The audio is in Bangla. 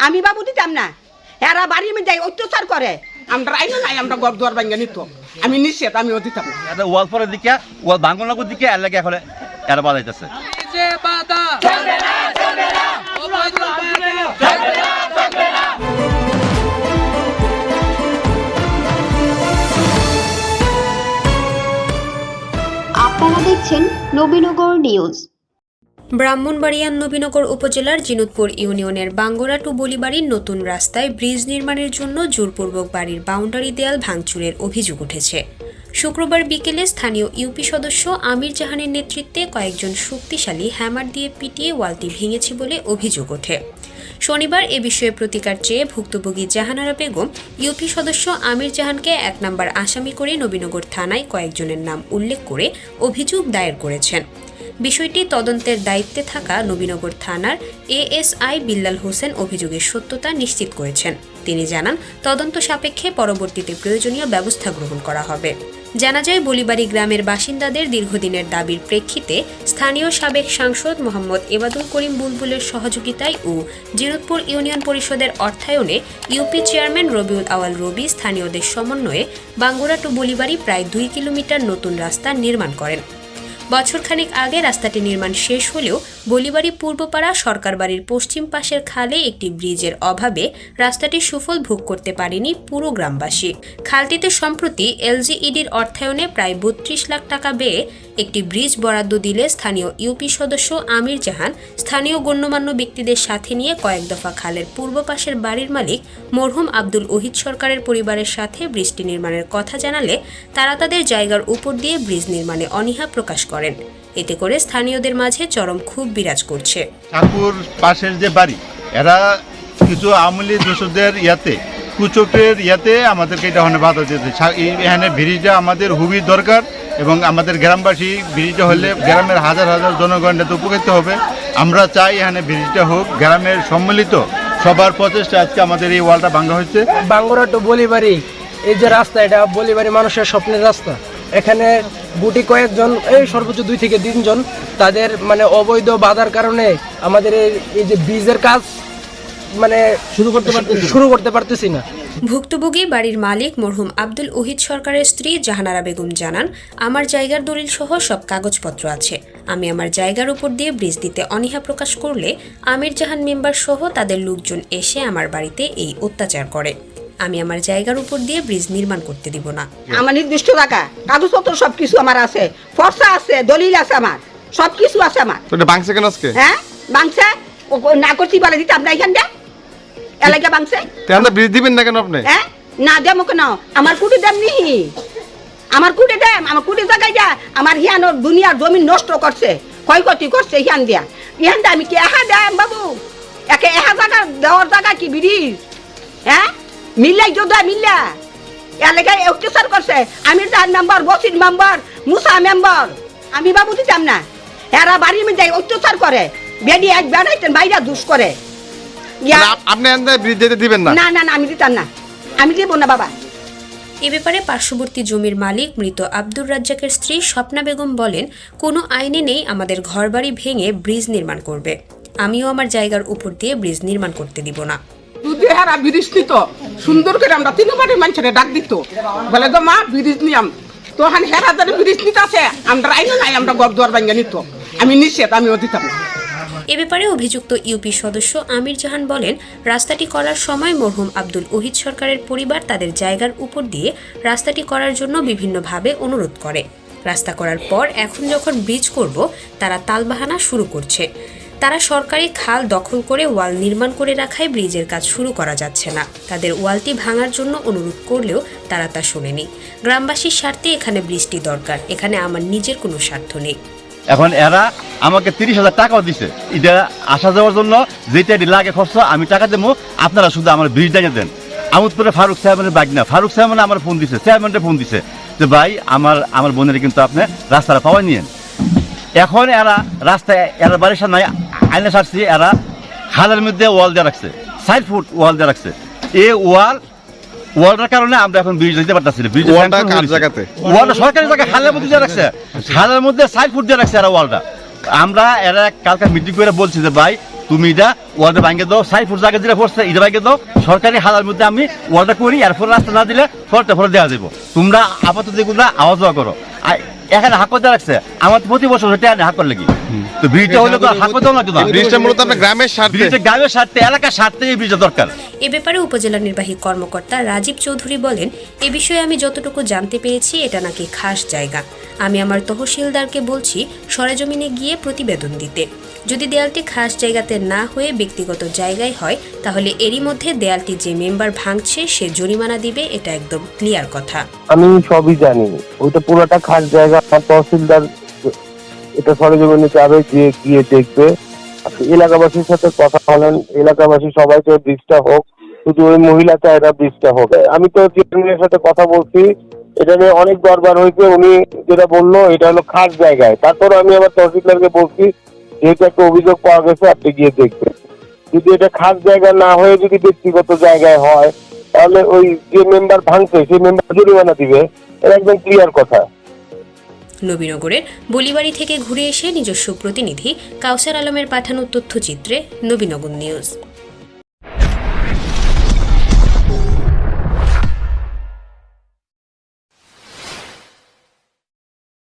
আমি বাবু দিতাম না, এরা বাড়ির মধ্যে অত্যাচার করে। আমরা আইনো নাই, আমরা ঘর দুয়ার ভাঙ্গা নিত, আমি নিষেধ, আমিও দিতাম না। এটা ওয়াল পরের দিকে, ওয়াল ভাঙনের দিকে এর লাগে এখন এরা বাজাইতেছে। আপনারা দেখছেন নবীনগর নিউজ। ব্রাহ্মণবাড়িয়ার নবীনগর উপজেলার জিনুতপুর ইউনিয়নের বাঙ্গরা টু বলিবাড়ির নতুন রাস্তায় ব্রিজ নির্মাণের জন্য জোরপূর্বক বাড়ির বাউন্ডারি দেয়াল ভাঙচুরের অভিযোগ উঠেছে। শুক্রবার বিকেলে স্থানীয় ইউপি সদস্য আমির জাহানের নেতৃত্বে কয়েকজন শক্তিশালী হ্যামার দিয়ে পিটিয়ে ওয়ালটি ভেঙেছে বলে অভিযোগ ওঠে। শনিবার এ বিষয়ে প্রতিকার চেয়ে ভুক্তভোগী জাহানারা বেগম ইউপি সদস্য আমির জাহানকে ১ নম্বর আসামি করে নবীনগর থানায় কয়েকজনের নাম উল্লেখ করে অভিযোগ দায়ের করেছেন। বিষয়টি তদন্তের দায়িত্বে থাকা নবীনগর থানার এএসআই বিল্লাল হোসেন অভিযোগের সত্যতা নিশ্চিত করেছেন। তিনি জানান, তদন্ত সাপেক্ষে পরবর্তীতে প্রয়োজনীয় ব্যবস্থা গ্রহণ করা হবে। জানা যায়, বলিবাড়ি গ্রামের বাসিন্দাদের দীর্ঘদিনের দাবির প্রেক্ষিতে স্থানীয় সাবেক সাংসদ মোহাম্মদ এবাদুল করিম বুলবুলের সহযোগিতায় ও জিনুতপুর ইউনিয়ন পরিষদের অর্থায়নে ইউপি চেয়ারম্যান রবিউল আওয়াল রবি স্থানীয়দের সমন্বয়ে বাঙ্গুরা টু বলিবাড়ি প্রায় ২ কিলোমিটার নতুন রাস্তা নির্মাণ করেন। বছরখানেক আগে রাস্তাটি নির্মাণ শেষ হলেও বলিবাড়ি পূর্বপাড়া সরকার বাড়ির পশ্চিম পাশের খালে একটি ব্রিজের অভাবে রাস্তাটি সুফল ভোগ করতে পারেনি পুরো গ্রামবাসী। খালটিতে সম্প্রতি এলজিইডির অর্থায়নে প্রায় ৩২ লাখ টাকা ব্যয়ে একটি ব্রিজ বরাদ্দ দিলে স্থানীয় ইউপি সদস্য আমির জাহান স্থানীয় গণ্যমান্য ব্যক্তিদের সাথে নিয়ে কয়েক দফা খালের পূর্ব পাশের বাড়ির মালিক মরহুম আব্দুল ওহিদ সরকারের পরিবারের সাথে ব্রিজটি নির্মাণের কথা জানালে তারা তাদের জায়গার উপর দিয়ে ব্রিজ নির্মাণে অনীহা প্রকাশ করেন। এতে করে স্থানীয়দের মাঝে চরম ক্ষোভ বিরাজ করছে। ঠাকুর পাশের যে বাড়ি, এরা কিছু আমলি দোষদের কুচকের আমাদেরকে এটা বাধা দিতে, এখানে ব্রিজটা আমাদের খুবই দরকার এবং আমাদের গ্রামবাসী ব্রিজটা হলে গ্রামের হাজার হাজার জনগণের উপকৃত হবে। আমরা চাই এখানে ব্রিজটা হোক, গ্রামের সম্মিলিত সবার প্রচেষ্টা আজকে আমাদের এই ওয়ালটা ভাঙা হয়েছে। বাঙ্গুরা টু বলিবাড়ি এই যে রাস্তা, এটা বলিবাড়ি মানুষের স্বপ্নের রাস্তা। এখানে গুটি কয়েকজন, এই সর্বোচ্চ ২ থেকে ৩ জন, তাদের অবৈধ বাধার কারণে আমাদের এই যে ব্রিজের কাজ শুরু করতে পারতেছি না। ভুক্তভোগী বাড়ির মালিক মরহুম আব্দুল ওহিদ সরকারের স্ত্রী জাহানারা বেগম জানান, আমার জায়গার দলিল সহ সব কাগজপত্র আছে। আমি আমার জায়গার উপর দিয়ে ব্রিজ দিতে অনীহা প্রকাশ করলে আমির জাহান মেম্বার সহ তাদের লোকজন এসে আমার বাড়িতে এই অত্যাচার করে। আমি আমার জায়গার উপর দিয়ে ব্রিজ নির্মাণ করতে দিব না। আমার নির্দিষ্ট জায়গা, কাগজপত্র সবকিছু আমার আছে, ফর্সা আছে, দলিল আছে, আমার সবকিছু আছে। আমার বাংসে কেন আজকে? হ্যাঁ বাংসে না করছি বলে দিতে আপনার এখান দিয়ে এলাকা বাংসে ব্রিজ দিবেন না কেন আপনি? হ্যাঁ না দেব কেন? আমার কুটি দেম নি, আমার কুটি দেম, আমার কুটি জায়গায় যা আমার হিয়ানো দুনিয়ার জমি নষ্ট করছে, ক্ষয়ক্ষতি করছে। হিয়ান দিয়া ইহান দিয়ে আমি কি এহা দেম বাবু? একে এহা জায়গা দেওয়ার জায়গা কি ব্রিজ? হ্যাঁ মিল্লাই যোদ্ধা মিল্লা এলাকায় অত্যাচার করছে। আমির জাহান মেম্বার, বসির মেম্বার, মুসা মেম্বার, আমি বাবু দিতাম না। এরা বাড়ির মধ্যে অত্যাচার করে, বেডি এক বেড়াইতেন বাইরা দুষ করে। আপনি ব্রিজ দিতে দিবেন না? না না না, আমি দিতাম না, আমি দিব না বাবা। এ ব্যাপারে পার্শ্ববর্তী জমির মালিক মৃত আব্দুর রাজ্জাকের স্ত্রী স্বপ্না বেগম বলেন, কোনো আইনে নেই আমাদের ঘরবাড়ি ভেঙে ব্রিজ নির্মাণ করবে। আমিও আমার জায়গার উপর দিয়ে ব্রিজ নির্মাণ করতে দিব না। যদি হেরা ব্রিজ নিত সুন্দর করে, আমরা ৩ বাড়ির মানুষের ডাক দিত, বলে তো মা ব্রিজ নিয়াম, তো হেরা যারা ব্রিজ নিতে আছে, আমরা আইনো নাই, আমরা ঘর দুয়ার ভাঙ্গা নিত, আমি নিষেধ, আমিও দিতাম না। এ ব্যাপারে অভিযুক্ত ইউপি সদস্য আমির জাহান বলেন, রাস্তাটি করার সময় মরহুম আব্দুল ওহিদ সরকারের পরিবার তাদের জায়গার উপর দিয়ে রাস্তাটি করার জন্য বিভিন্নভাবে অনুরোধ করে। রাস্তা করার পর এখন যখন ব্রিজ করব, তারা তালবাহানা শুরু করছে। তারা সরকারি খাল দখল করে ওয়াল নির্মাণ করে রাখায় ব্রিজের কাজ শুরু করা যাচ্ছে না। তাদের ওয়ালটি ভাঙার জন্য অনুরোধ করলেও তারা তা শোনেনি। গ্রামবাসীর স্বার্থে এখানে ব্রিজটি দরকার, এখানে আমার নিজের কোনো স্বার্থ নেই। এখন এরা আমাকে ৩০,০০০ টাকাও দিছে, এটা আসা যাওয়ার জন্য যেটা লাগে খরচ আমি টাকা দেবো, আপনারা শুধু আমার ব্রিজ দাঁড়িয়ে দেন। আমোদপুরে ফারুক চেয়ারম্যানের বাগনা, ফারুক চেয়ারম্যান আমার ফোন দিছে, চেয়ারম্যানটা ফোন দিছে যে ভাই আমার বোনের কিন্তু আপনি রাস্তাটা পাওয়া নিয়েন। এখন এরা রাস্তায় এরা বাড়ির সামনে আইনে সারছি, এরা খালের মধ্যে ওয়াল দিয়ে রাখছে, ৬০ ফুট ওয়াল দিয়ে রাখছে। এই ওয়ালটার কারণে আমরা এখন ব্রিজ দিতে পারতেছি না। ওয়ালটা সরকারি জায়গায় খালের মধ্যে দিয়ে রাখছে, খালের মধ্যে ৬০ ফুট দিয়ে রাখছে এরা ওয়ালটা। আমরা এরা কালকে মিটিং করে বলছি যে ভাই তুমি এটা ওয়ার্ডে ভাঙে দাও, সাইফুর জায়গা যেটা পড়ছে এটা ভাঙে দাও, সরকারি হালার মধ্যে আমি ওয়ার্ডটা করি, এরপর রাস্তা না দিলে ফলটা ফলে দেওয়া যাবো। তোমরা আপাতত এগুলো আওয়াজ দেওয়া করো। এখানে হাক করতে রাখছে আমার প্রতি বছর হেঁটে আনে হাক করলে কি, তো ব্রিজটা হলে তো হাক করতে না, ব্রিজটা মূলত আপনার গ্রামের স্বার্থে, ব্রিজটা গ্রামের স্বার্থে, এলাকার স্বার্থে এই ব্রিজটা দরকার। এ ব্যাপারে উপজেলা নির্বাহী কর্মকর্তা রাজীব চৌধুরী বলেন, এ বিষয়ে আমি যতটুকু জানতে পেরেছি এটা নাকি খাস জায়গা। আমি আমার তহসিলদারকে বলছি সরেজমিনে গিয়ে প্রতিবেদন দিতে। যদি দেয়ালটি খাস জায়গাতে না হয়ে ব্যক্তিগত জায়গায় হয় তাহলে এরই মধ্যে দেয়ালটি যে মেম্বার ভাঙছে সে জরিমানা দিবে, এটা একদম ক্লিয়ার কথা। আমি সবই জানি, ওইটা পুরোটা খাস জায়গা। তহসিলদার এটা সরেজমিনে যাবে, গিয়ে দেখবে। এলাকাবাসীর সাথে কথা বলেন, এলাকাবাসী সবাই চায় ব্রিজটা হোক, শুধু ওই মহিলা চায় না ব্রিজটা হোক। আমি তো চেয়ারম্যানের সাথে কথা বলছি, এটা নিয়ে অনেক দরবার হয়েছে, উনি যেটা বললো এটা হলো খাস জায়গায়। তারপর আমি আবার তহসিলদারকে বলছি যেহেতু একটা অভিযোগ পাওয়া গেছে আপনি গিয়ে দেখবেন। যদি এটা খাস জায়গা না হয়ে যদি ব্যক্তিগত জায়গায় হয় তাহলে ওই যে মেম্বার ভাঙছে সেই মেম্বার জরিমানা দিবে, এটা একদম ক্লিয়ার কথা। নবীনগরের বলিবাড়ি থেকে ঘুরে এসে নিজস্ব প্রতিনিধি কাউসার আলমের পাঠানো তথ্যচিত্রে নবীনগর নিউজ।